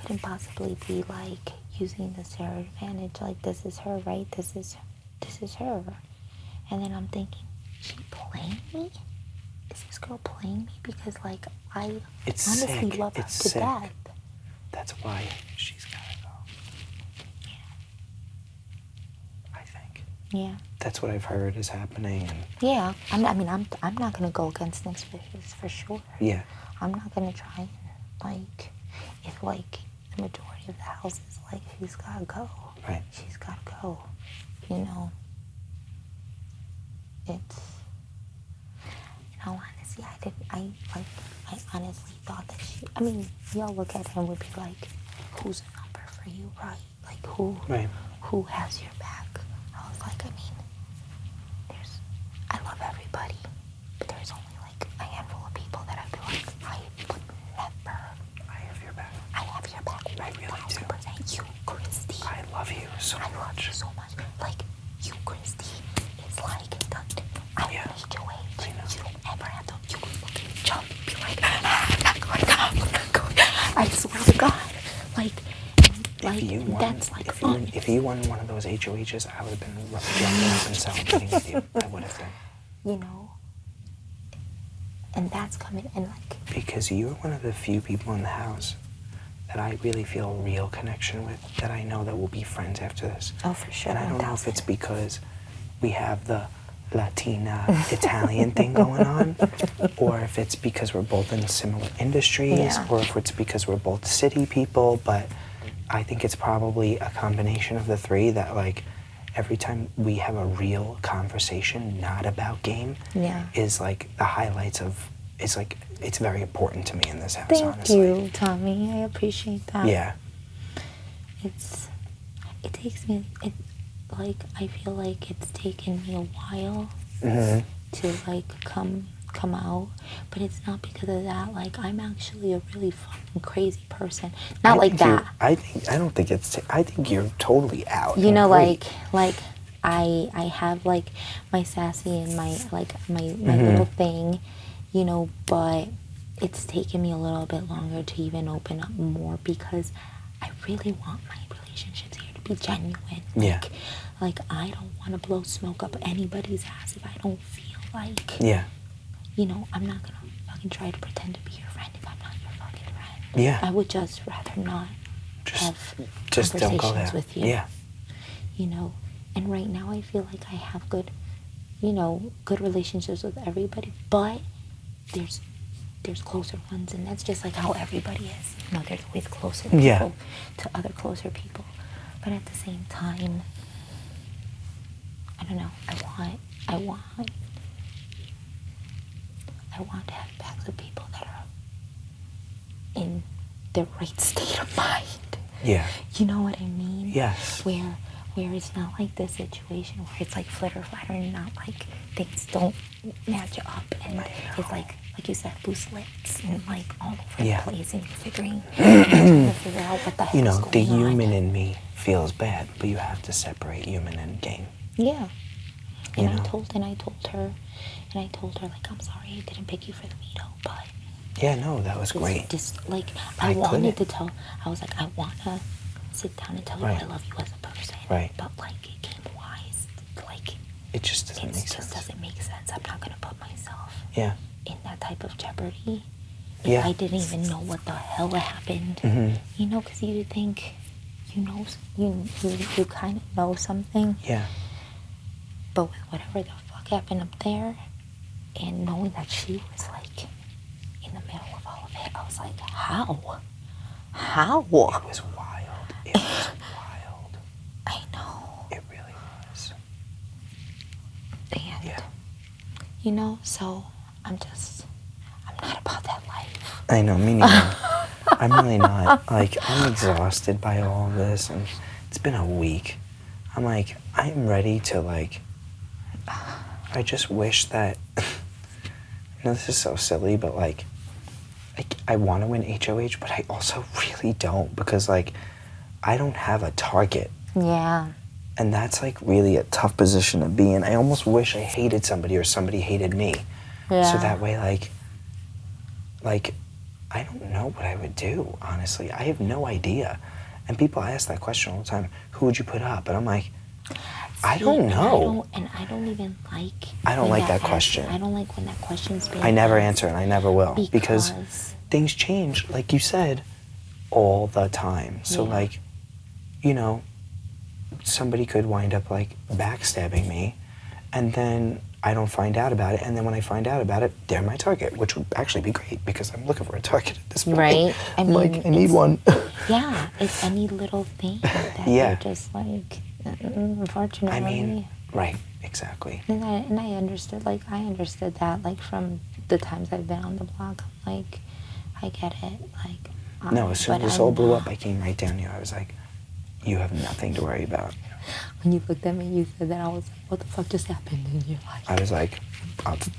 couldn't possibly be like using this to her advantage. Like, this is her, right? This is her. And then I'm thinking, she playing me? Is this girl playing me? Because like I honestly love her to death. That's why she's gotta go. I think. Yeah. That's what I've heard is happening. And yeah. I'm not gonna go against Nick's wishes for sure. Yeah. I'm not gonna try and like, if like the majority of the house is like, she's gotta go. Right. She's gotta go. You know. It's, in all honesty, I honestly thought that y'all look at him would be like, who's a number for you, right? Like, who has your back? I was like, I love everybody, but there's only like a handful of people that I'd be like, I would never. I have your back. I have your back. I really do. 1,000%. You, Christy. I love you so much. I love you so much. Like, you, Christy, is like, I'm HOH. You don't ever have to, you can fucking jump and be like, I'm not going down. I swear to God. Like, that's like fun. If you won one of those HOHs, I would have been jumping up and celebrating with you. I would have been. You know? And that's coming, and like... Because you're one of the few people in the house that I really feel a real connection with, that I know that we'll be friends after this. Oh, for sure. And I don't know if it's because we have the Latina Italian thing going on, or if it's because we're both in similar industries, or if it's because we're both city people, but I think it's probably a combination of the three that, like, every time we have a real conversation not about game is like the highlights of, it's like, it's very important to me in this house. Thank you, Tommy. I appreciate that. Yeah. It takes me, like, I feel like it's taken me a while to like come out, but it's not because of that. Like, I'm actually a really fucking crazy person. Not like that. I think you're totally out. You know, like I have like my sassy and my little thing, you know, but it's taken me a little bit longer to even open up more because I really want my relationships here to be genuine. Like I don't want to blow smoke up anybody's ass if I don't feel like, you know, I'm not gonna fucking try to pretend to be your friend if I'm not your fucking friend. Yeah. I would just rather not have conversations with you. Yeah. You know, and right now I feel like I have good, you know, good relationships with everybody, but there's closer ones, and that's just like how everybody is. You know, there's always closer people to other closer people. But at the same time, I don't know, I want to have backs of people that are in the right state of mind. Yeah. You know what I mean? Yes. Where it's not like this situation where it's like flitter flatter and not like things don't match up, and it's like you said, loose lips and like all over the place, and you're trying to figure out what the hell is going on. The human in me feels bad, but you have to separate human and game. Yeah. And I told her, like, I'm sorry I didn't pick you for the veto, but yeah, no, that was great. Just like I wanted to tell, I was like, I wanna sit down and tell you I love you as a person. Right. But like game wise, like it just doesn't make sense. It just doesn't make sense. I'm not gonna put myself in that type of jeopardy if I didn't even know what the hell happened. You know, because you think you know, you kind of know something. Yeah. But with whatever the fuck happened up there, and knowing that she was like in the middle of all of it, I was like, how? It was wild. It was wild. I know. It really was. And, you know, so I'm not about that life. I know, me neither. I'm really not. Like, I'm exhausted by all of this, and it's been a week. I'm like, I'm ready to, like, I just wish that, I know this is so silly, but, like I want to win HOH, but I also really don't, because, like, I don't have a target. Yeah. And that's, like, really a tough position to be in. I almost wish I hated somebody or somebody hated me. Yeah. So that way, like, I don't know what I would do, honestly. I have no idea. And people ask that question all the time. Who would you put up? And I'm like, I don't know. I don't even like. I don't when like that question. I don't like when that question's being I never asked answer and I never will. Because things change, like you said, all the time. So like, you know, somebody could wind up like backstabbing me and then I don't find out about it. And then when I find out about it, they're my target, which would actually be great because I'm looking for a target at this point. Right. I mean, like, I need one. Yeah. It's any little thing that you're just like, unfortunately. I mean, right. Exactly. And I understood that, like, from the times I've been on the block. I'm like, I get it. Like, no, as soon as this all blew up, I came right down to you. I was like, you have nothing to worry about. When you looked at me, you said that, I was like, what the fuck just happened in your life? I was like,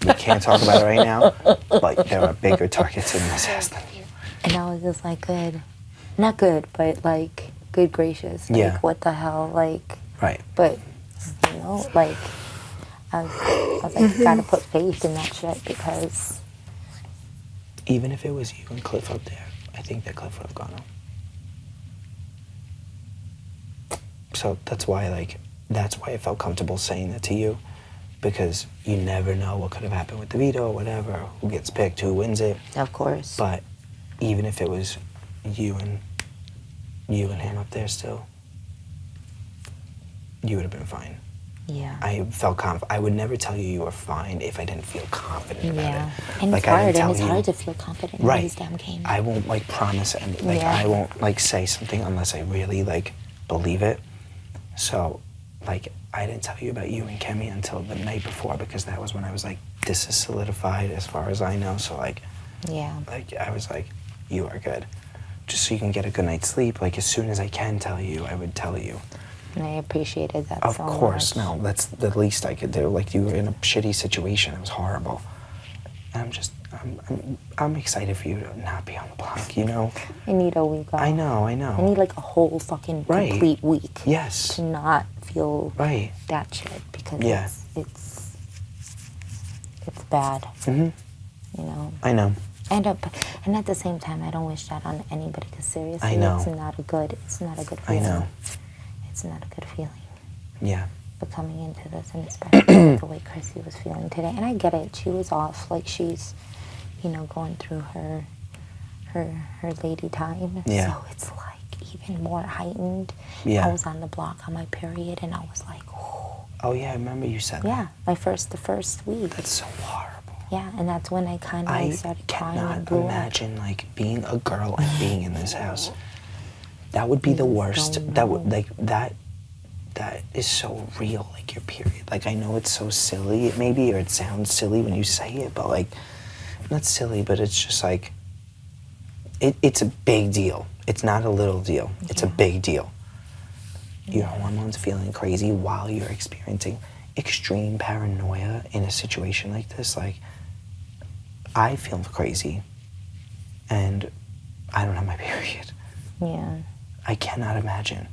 we can't talk about it right now, but there are bigger targets in this house than you. And I was just like, good. Not good, but like, good gracious. Like, what the hell? Like, right. But, you know, like, I was like, you gotta put faith in that shit because. Even if it was you and Cliff up there, I think that Cliff would have gone home. So that's why I felt comfortable saying that to you, because you never know what could have happened with the veto or whatever, who gets picked, who wins it. Of course. But even if it was you and him up there still, you would have been fine. Yeah. I felt confident. I would never tell you were fine if I didn't feel confident about it. And like, it's hard to feel confident in these damn games. I won't like promise anything. Like I won't like say something unless I really like believe it. So, like, I didn't tell you about you and Kemi until the night before because that was when I was like, this is solidified as far as I know. So like, like I was like, you are good. Just so you can get a good night's sleep. Like as soon as I can tell you, I would tell you. And I appreciated that so much. Of course, no, that's the least I could do. Like you were in a shitty situation. It was horrible. And I'm excited for you to not be on the block, you know? I need a week off. I know. I need like a whole fucking complete week. Yes. To not feel that shit because it's bad. You know? I know. And at the same time, I don't wish that on anybody because seriously, it's not a good feeling. I know. It's not a good feeling. Yeah. But coming into this, and especially the way Chrissy was feeling today, and I get it, she was off, like she's, you know, going through her lady time. Yeah. So it's like even more heightened. Yeah. I was on the block on my period, and I was like, oh. Oh yeah, I remember you said that. Yeah, the first week. That's so horrible. Yeah, and that's when I kind of like started crying and blew up. I cannot imagine like being a girl and being in this house. That would be the worst. That would that is so real, like your period. Like I know it's so silly, maybe, or it sounds silly when you say it, but like, not silly, but it's just like, it's a big deal. It's not a little deal. It's a big deal. Your hormones feeling crazy while you're experiencing extreme paranoia in a situation like this. Like, I feel crazy, and I don't have my period. Yeah. I cannot imagine.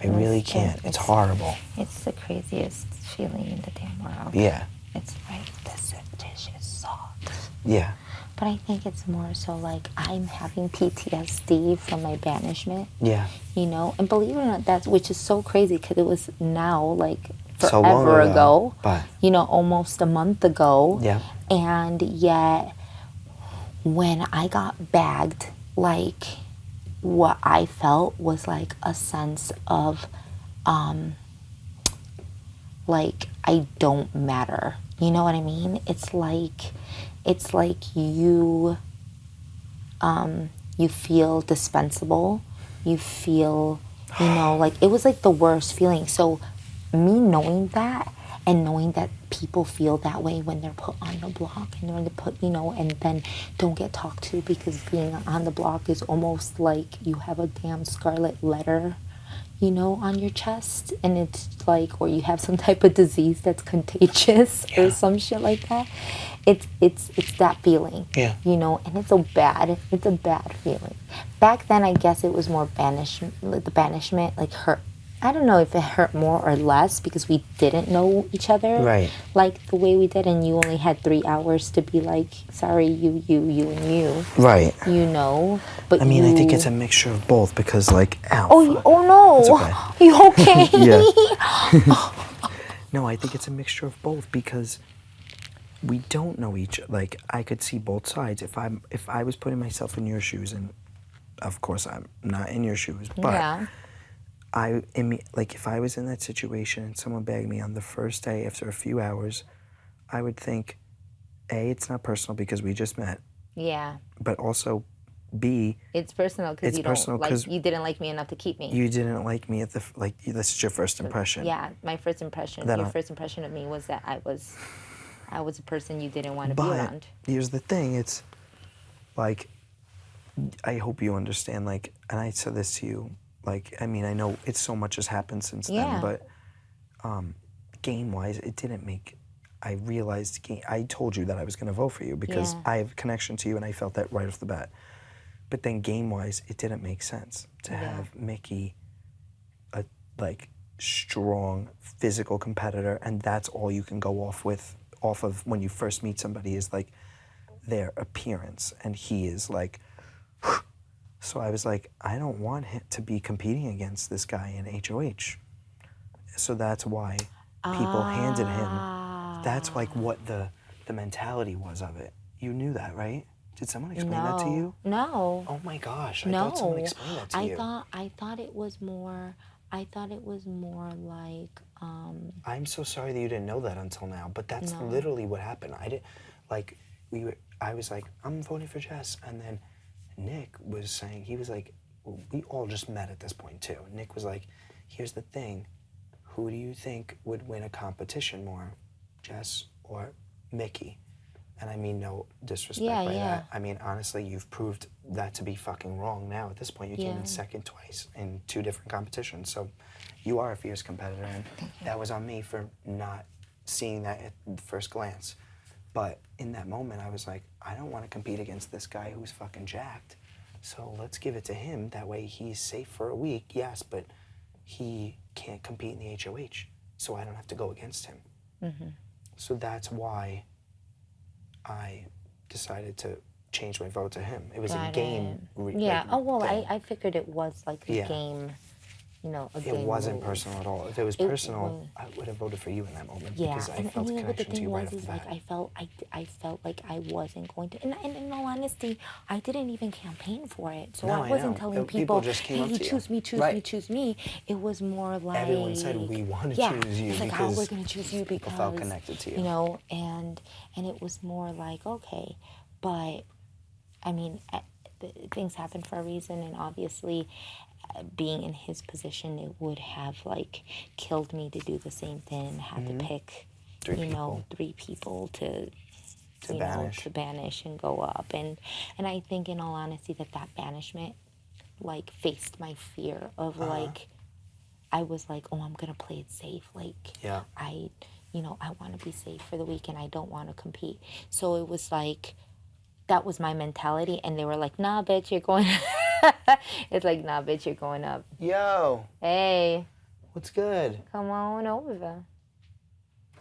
I really can't. It's horrible. It's the craziest feeling in the damn world. Yeah. It's like, this dish is sucks. Yeah. But I think it's more so like I'm having PTSD from my banishment. Yeah. You know, and believe it or not, which is so crazy because it was now like forever so long ago. But you know, almost a month ago. Yeah. And yet, when I got bagged, like, what I felt was like a sense of, like, I don't matter. You know what I mean? It's like you, you feel dispensable. You feel, you know, like, it was like the worst feeling. So me knowing that and knowing that people feel that way when they're put on the block and when they put, you know, and then don't get talked to because being on the block is almost like you have a damn scarlet letter, you know, on your chest, and it's like, or you have some type of disease that's contagious or some shit like that. It's that feeling, you know, and it's a bad feeling. Back then, I guess it was more banishment, like the banishment, like hurt I don't know if it hurt more or less because we didn't know each other Right. like the way we did, and you only had 3 hours to be like, sorry, you, and you. Right. You know, but I mean, you... I think it's a mixture of both because, like, ow, Oh, fuck. oh no! It's okay. You okay? Yeah. No, I think it's a mixture of both because we don't know each. Like, I could see both sides. If I was putting myself in your shoes, and of course I'm not in your shoes, but Yeah. like if I was in that situation and someone begged me on the first day after a few hours, I would think, A, it's not personal because we just met, Yeah. but also B, It's personal because It's you personal don't 'cause like, you didn't like me enough to keep me. you didn't like me at the like this is your first impression. Yeah, my first impression. Then Your I- first impression of me was that I was a person you didn't want to be But around. here's the thing, it's like I hope you understand, like, and I said this to you, like, I mean, I know it's so much has happened since Yeah. then, but game-wise, it didn't make, I realized, I told you that I was going to vote for you because Yeah. I have a connection to you and I felt that right off the bat. But then game-wise, it didn't make sense to have Mickey, a, like, strong physical competitor, and that's all you can go off of when you first meet somebody is, like, their appearance, and he is, like, so I was like, I don't want him to be competing against this guy in HOH. So that's why people handed him. That's like what the mentality was of it. You knew that, right? Did someone explain that to you? No. Oh my gosh! I No. thought someone explained that to you. I thought it was more. I thought it was more like. I'm so sorry that you didn't know that until now, but that's No. literally what happened. I did, like, I was like, I'm voting for Jess, and then Nick was saying, he was like, we all just met at this point too. Nick was like, here's the thing, who do you think would win a competition more, Jess or Mickey? And I mean no disrespect by that. I mean, honestly, you've proved that to be fucking wrong now. At this point, you came in second twice in 2 different competitions. So you are a fierce competitor, and that was on me for not seeing that at first glance. But in that moment, I was like, I don't want to compete against this guy who's fucking jacked. So let's give it to him. That way he's safe for a week, yes, but he can't compete in the HOH. So I don't have to go against him. Mm-hmm. So that's why I decided to change my vote to him. It was a game. Yeah. Like, Oh well, thing. I figured it was like a game. You know, a game. It wasn't move. personal at all. If it was personal, I would have voted for you in that moment because I felt a connection to you right off the bat. I felt like I wasn't going to. And in all honesty, I didn't even campaign for it. So I wasn't telling people, just came hey, up to choose me, choose me, choose me. It was more like everyone said we want to choose you it's like, because we're going to choose you because felt connected to you. You know, and it was more like, okay, but I mean, things happen for a reason, and obviously, being in his position, it would have like killed me to do the same thing. Had to pick, 3 people to banish and go up, and I think, in all honesty, that banishment like faced my fear of like, I was like, oh, I'm gonna play it safe, like I want to be safe for the week, and I don't want to compete. So it was like, that was my mentality, and they were like, nah, bitch, you're going. It's like, nah, bitch, you're going up. Yo. Hey. What's good? Come on over.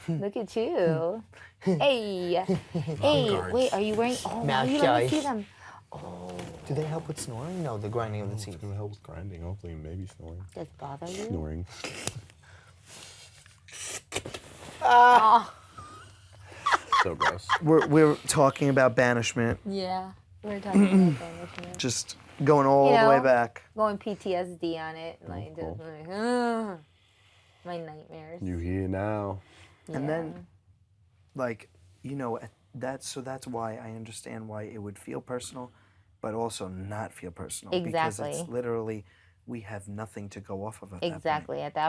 Look at you. Hey. Hey, wait, are you wearing... Oh, wow, you let me see them. Oh. Do they help with snoring? No, the grinding of the teeth. It's going to help with grinding, hopefully, and maybe snoring. Does it bother you? Snoring. So gross. We're talking about banishment. Yeah, we're talking about banishment. Just going all the way back. Going PTSD on it. Like, just like, my nightmares. You here now. And then, like, that's why I understand why it would feel personal, but also not feel personal. Exactly. Because it's literally, we have nothing to go off of at that point. Exactly. At that